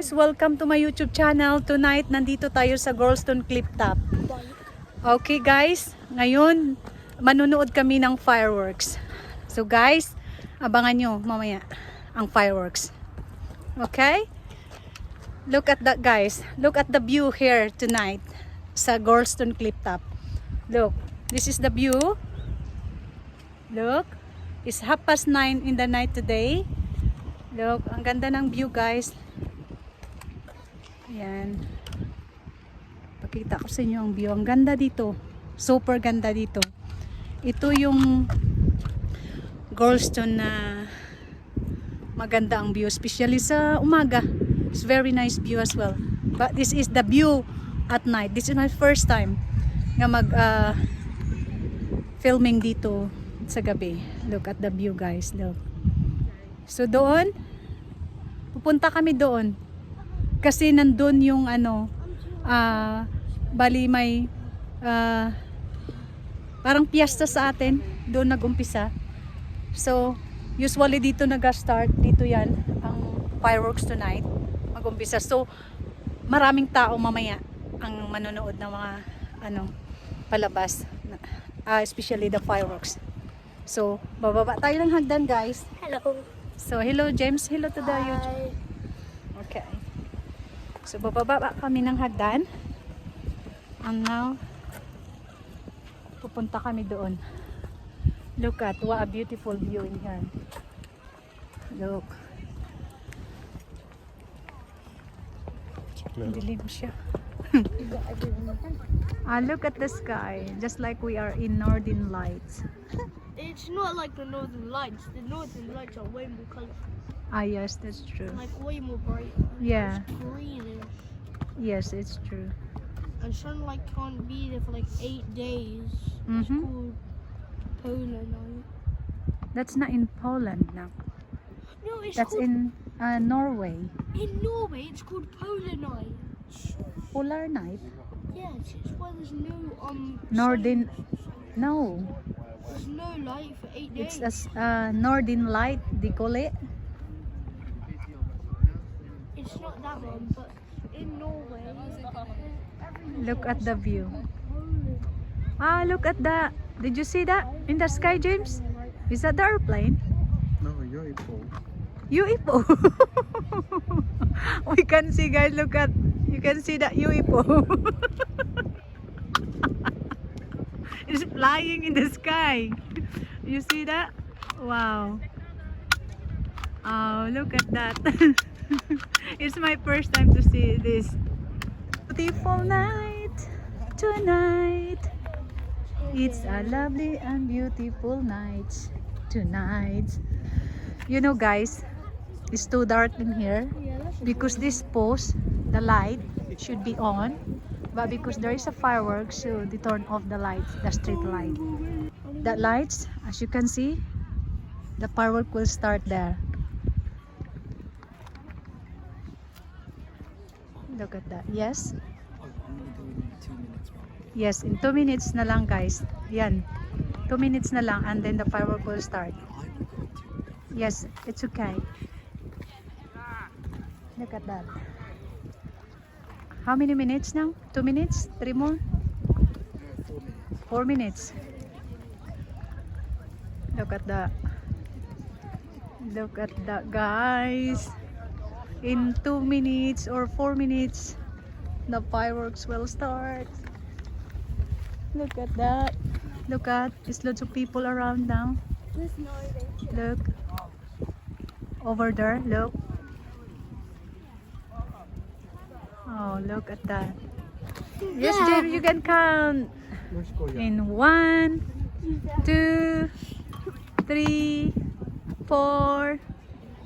guys! Welcome to my YouTube channel. Tonight, nandito tayo sa GorLEstoN CliffToP. Okay guys, ngayon manunood kami ng fireworks. So guys, abangan nyo mamaya ang fireworks. Okay? Look at that guys. Look at the view here tonight sa GorLEstoN CliffToP. Look, this is the view. Look, it's 9:30 in the night today. Look, ang ganda ng view guys. Ayan. Pakita ko sa inyo ang view. Ang ganda dito. Super ganda dito. Ito yung GorLEstoN na maganda ang view. Especially sa umaga. It's very nice view as well. But this is the view at night. This is my first time nga mag filming dito sa gabi. Look at the view guys. Look. So doon, pupunta kami doon. Kasi nandun yung bali may parang piyesta sa atin. Doon nag-umpisa. So, usually dito nag-start. Dito yan, ang fireworks tonight. Mag-umpisa. So, maraming tao mamaya ang manonood ng mga palabas. Especially the fireworks. So, bababa tayo ng hagdan guys. Hello. So, hello James. Hello to the YouTube. Okay. So, bababa kami ng hagdan. And now, pupunta kami doon. Look at, what a beautiful view in here. Look. Dilim siya. Look at the sky. Just like we are in Northern Lights. It's not like the Northern Lights. The Northern Lights are way more colorful. Yes, that's true. Like way more bright. Yeah. It's greenish. Yes, it's true. And sunlight can't be there for like 8 days. It's Mm-hmm. called polar night. That's not in Poland now. No, it's That's called in Norway. in Norway. It's called polar night. Polar night. Yes, it's where there's no Northern. sun. No. There's no light for 8 days. It's a Northern Light, they call it. It's not that one, but in Norway. Look at the view. Look at the. Did you see that in the sky, James? Is that the airplane? No, UFO. UFO. We can see, guys. Look at. You can see that UFO. It's flying in the sky. You see that? Wow. Oh, look at that. It's my first time to see this. Beautiful night tonight. It's a lovely and beautiful night tonight. You know guys, it's too dark in here because this post, the light should be on, but because there is a fireworks, so they turn off the lights, the street light. That lights, as you can see, the firework will start there. Look at that. Yes. Yes, in 2 minutes na lang guys. Yan. 2 minutes na lang and then the firework will start. Yes, it's okay. Look at that. How many minutes now? 2 minutes? 3 more? 4 minutes. Look at that. Look at that guys. In 2 minutes or 4 minutes, the fireworks will start. Look at that. Look at, there's lots of people around now. Look. Over there, look. Oh, look at that. Yes, James, you can count. In 1, 2, 3, 4,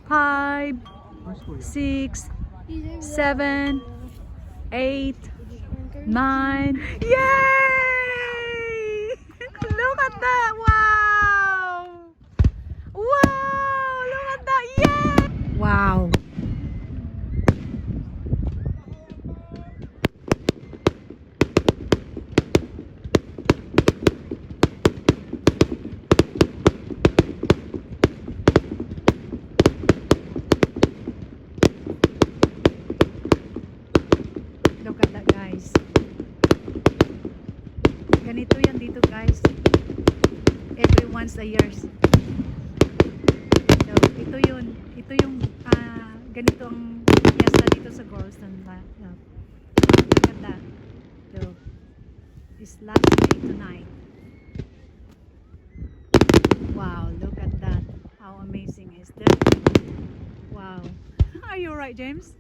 5, 6, 7, 8, 9. Yay! Look at that! Wow! Wow! Look at that! Yay! Wow! once a year. So, ito yun. Ito yung ganito ang fiesta dito sa GorLEstoN CliffToP. Look at that. So, it's lovely tonight. Wow, look at that. How amazing is that? Wow. Are you alright, James?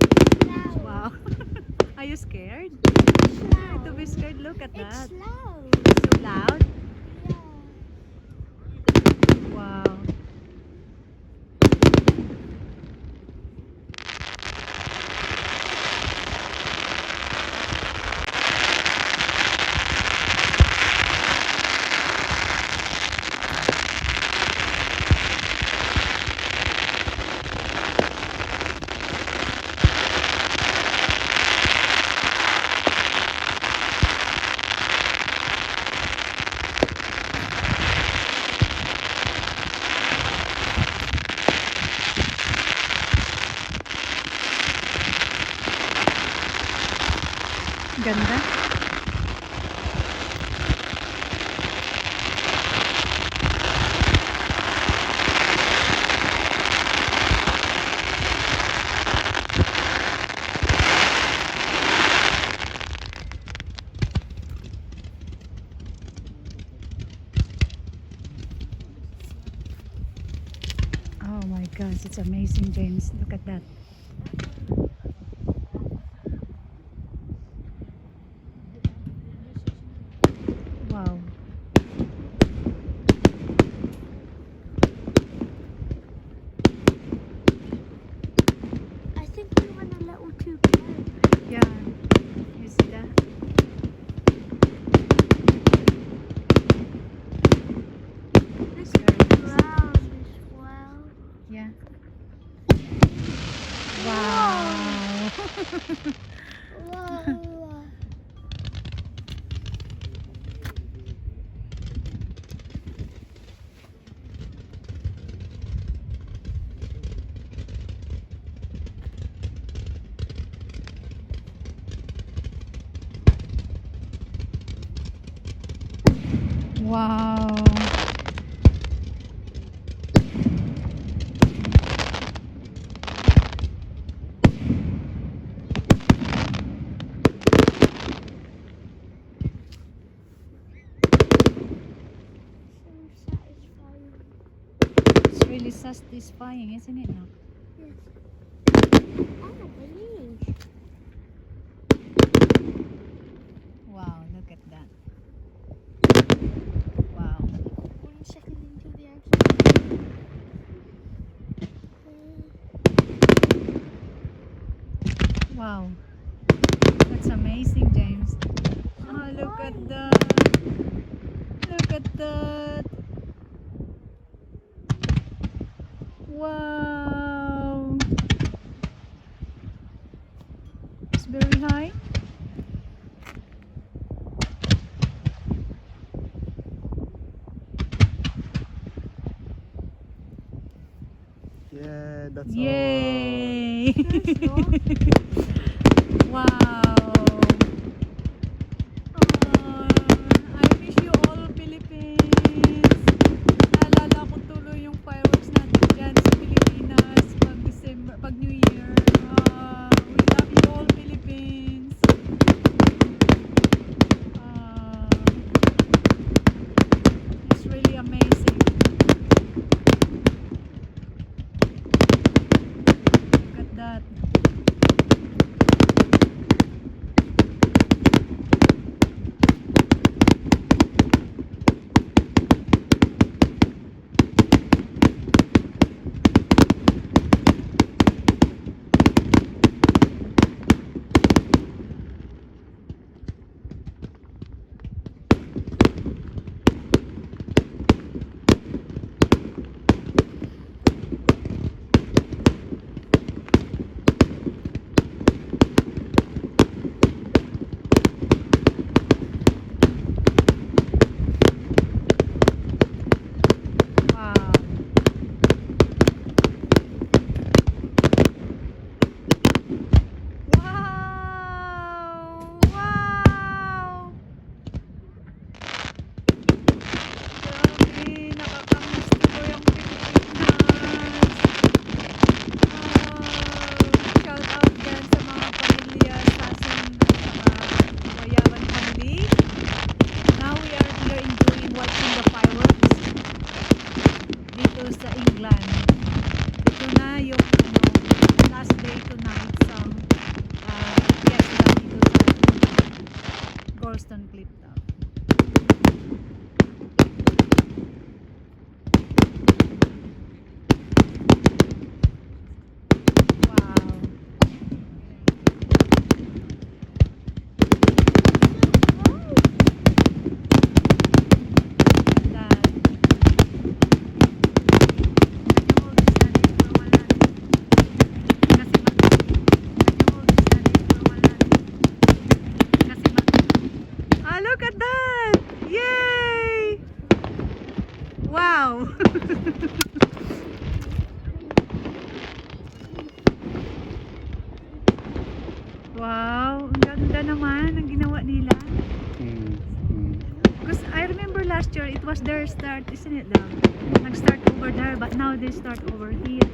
Loud. Wow. Are you scared? It's loud. To be scared, look at that. It's loud. So loud. Yeah. Wow. Ganda. Oh my gosh, it's amazing, James. Look at that. Wow. I think we went a little too close. Yeah. You see that? This Very nice. ground as well. Yeah. Wow. Whoa. Wow. So satisfying. It's really satisfying, isn't it now? Yes. Oh, believe. Wow, look at that. Wow. 1 second into the answer. Wow. That's amazing, James. Oh, look at that. Look at that. Wow. It's very high. Yeah, that's Yay. That's all. Wow. I wish you all Philippines. Naalala ko tuloy yung fireworks natin dyan sa Pilipinas pag New Year. We love you all Philippines. It's really amazing. Look at that. GorLEstoN CLiffToP. Look at that! Yay! Wow! Wow! Ang ganda naman ang ginawa nila. Because I remember last year it was their start, isn't it, love? Nag-start over there, but now they start over here.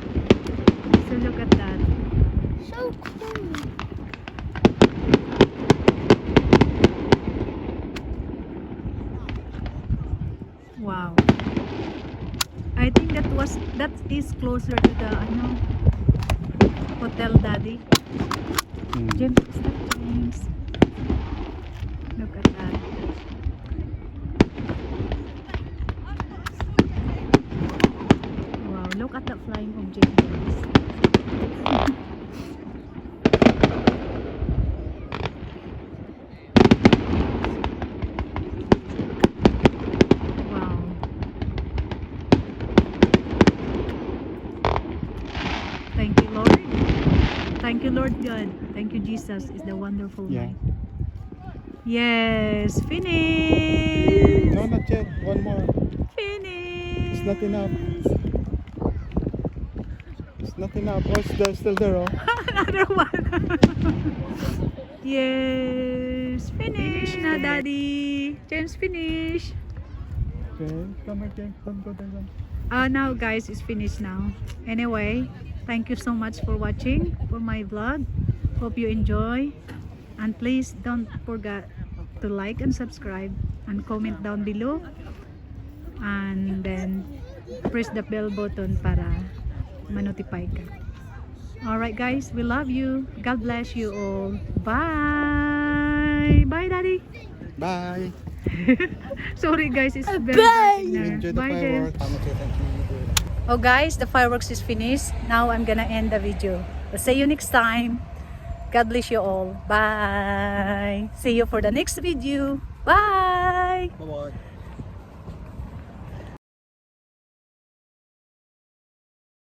So look at that. So cool. Wow. I think that is closer to the Hotel Daddy. James, stop, James. Look at that. Wow, look at that flying object, guys. Thank you, Lord. Thank you, Lord God. Thank you, Jesus. It's the wonderful night. Yes, finish. No, not yet. One more. Finish. It's not enough. It's not enough. Oh, it's still there, oh. Another one. Yes, finish na, Daddy. James, finish. Okay, come again. Come, go there. Now guys, it's finished now. Anyway, thank you so much for watching for my vlog. Hope you enjoy, and please don't forget to like and subscribe and comment down below, and then press the bell button para ma-notify ka. Alright guys, we love you. God bless you all. Bye. Bye, Daddy. Bye. Sorry guys, it's very Bye. Enjoy the Bye, James. fireworks. Oh guys, the fireworks is finished. Now I'm gonna end the video. I'll see you next time. God bless you all. Bye. See you for the next video. Bye. Bye-bye.